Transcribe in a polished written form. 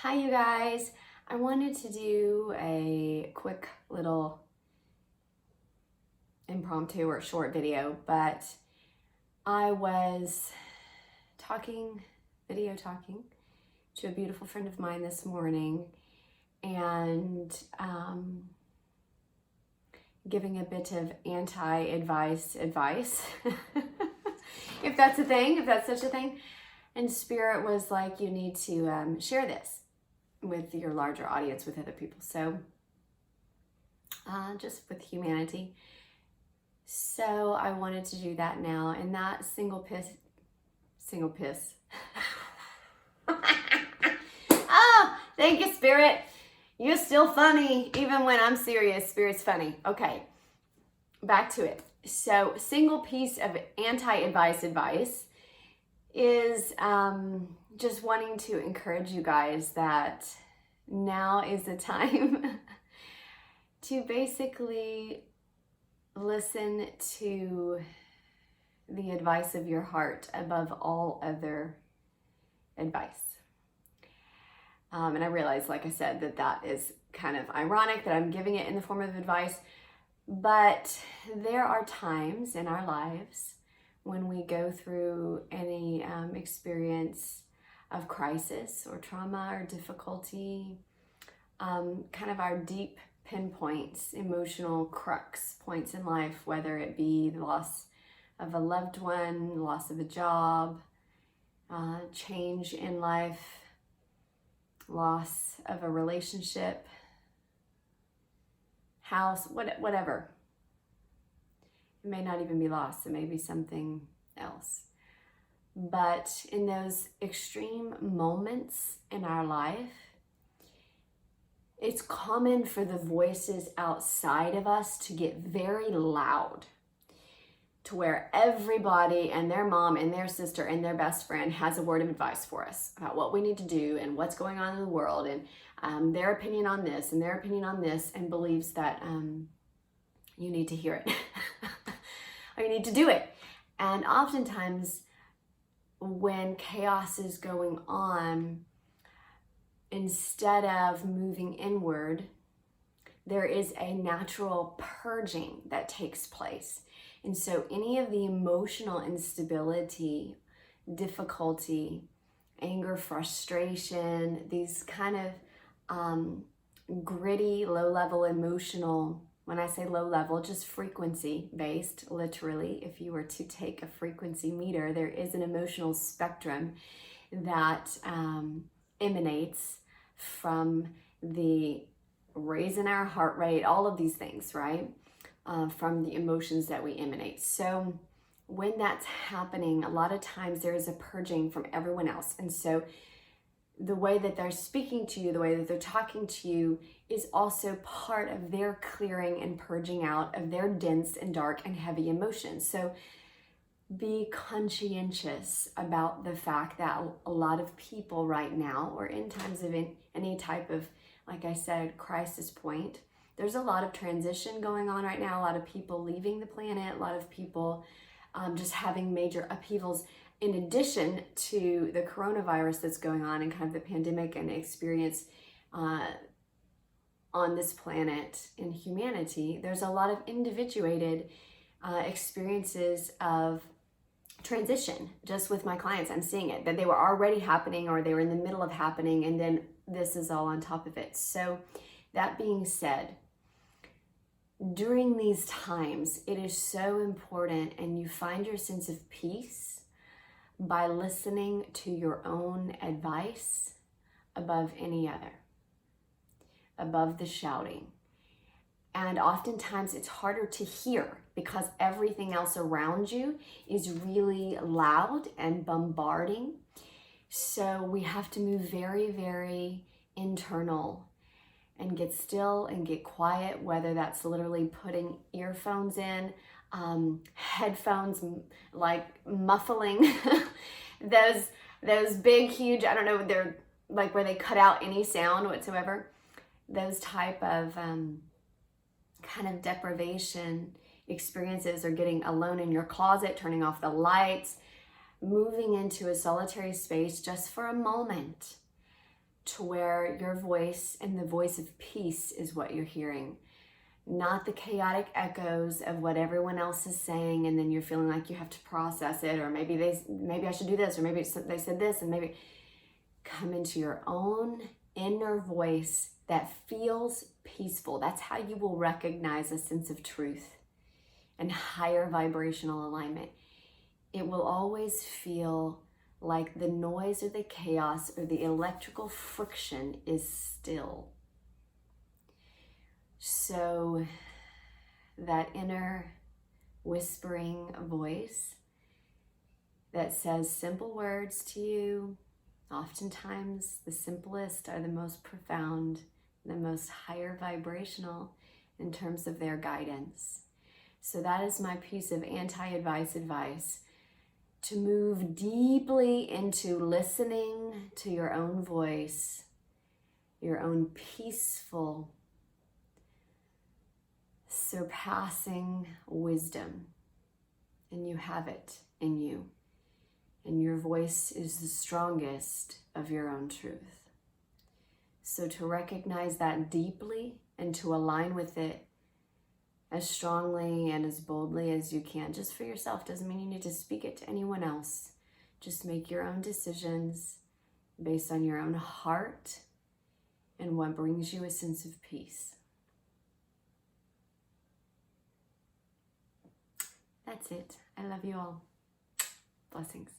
Hi, you guys. I wanted to do a quick little impromptu or short video, but I was video talking to a beautiful friend of mine this morning and giving a bit of advice, if that's a thing, if that's such a thing. And Spirit was like, you need to share this with your larger audience, with other people. So just with humanity. So I wanted to do that now. And that single piss. Oh, thank you, Spirit. You're still funny, even when I'm serious. Spirit's funny. Okay, back to it. So single piece of advice is just wanting to encourage you guys that now is the time to basically listen to the advice of your heart above all other advice. And I realize, like I said, that is kind of ironic that I'm giving it in the form of advice, but there are times in our lives when we go through any experience of crisis or trauma or difficulty, kind of our deep pinpoints, emotional crux points in life, whether it be the loss of a loved one, loss of a job, change in life, loss of a relationship, house, whatever. It may not even be loss, it may be something else. But in those extreme moments in our life, it's common for the voices outside of us to get very loud, to where everybody and their mom and their sister and their best friend has a word of advice for us about what we need to do and what's going on in the world, and their opinion on this and their opinion on this, and believes that you need to hear it or you need to do it. And oftentimes when chaos is going on, instead of moving inward, there is a natural purging that takes place. And so any of the emotional instability, difficulty, anger, frustration, these kind of gritty, low-level emotional, when I say low-level, just frequency-based, literally. If you were to take a frequency meter, there is an emotional spectrum that emanates from the raise in our heart rate, all of these things, right? From the emotions that we emanate. So when that's happening, a lot of times there is a purging from everyone else. And so the way that they're speaking to you, the way that they're talking to you, is also part of their clearing and purging out of their dense and dark and heavy emotions. So be conscientious about the fact that a lot of people right now, or in times of any type of, like I said, crisis point, there's a lot of transition going on right now, a lot of people leaving the planet, a lot of people just having major upheavals, in addition to the coronavirus that's going on and kind of the pandemic and experience on this planet in humanity. There's a lot of individuated experiences of transition. Just with my clients, I'm seeing it, that they were already happening or they were in the middle of happening, and then this is all on top of it. So that being said, during these times, it is so important, and you find your sense of peace by listening to your own advice above any other, above the shouting. And oftentimes it's harder to hear because everything else around you is really loud and bombarding. So we have to move very, very internal and get still and get quiet, whether that's literally putting earphones in, headphones, like muffling those big, huge, I don't know, they're like where they cut out any sound whatsoever. Those type of kind of deprivation experiences, or getting alone in your closet, turning off the lights, moving into a solitary space just for a moment to where your voice and the voice of peace is what you're hearing, not the chaotic echoes of what everyone else is saying, and then you're feeling like you have to process it, or maybe I should do this, or maybe they said this, and maybe come into your own inner voice that feels peaceful. That's how you will recognize a sense of truth and higher vibrational alignment. It will always feel like the noise or the chaos or the electrical friction is still. So that inner whispering voice that says simple words to you, oftentimes the simplest are the most profound, the most higher vibrational in terms of their guidance. So that is my piece of advice, to move deeply into listening to your own voice, your own peaceful, surpassing wisdom. And you have it in you. And your voice is the strongest of your own truth. So to recognize that deeply and to align with it as strongly and as boldly as you can, just for yourself. Doesn't mean you need to speak it to anyone else. Just make your own decisions based on your own heart and what brings you a sense of peace. That's it. I love you all. Blessings.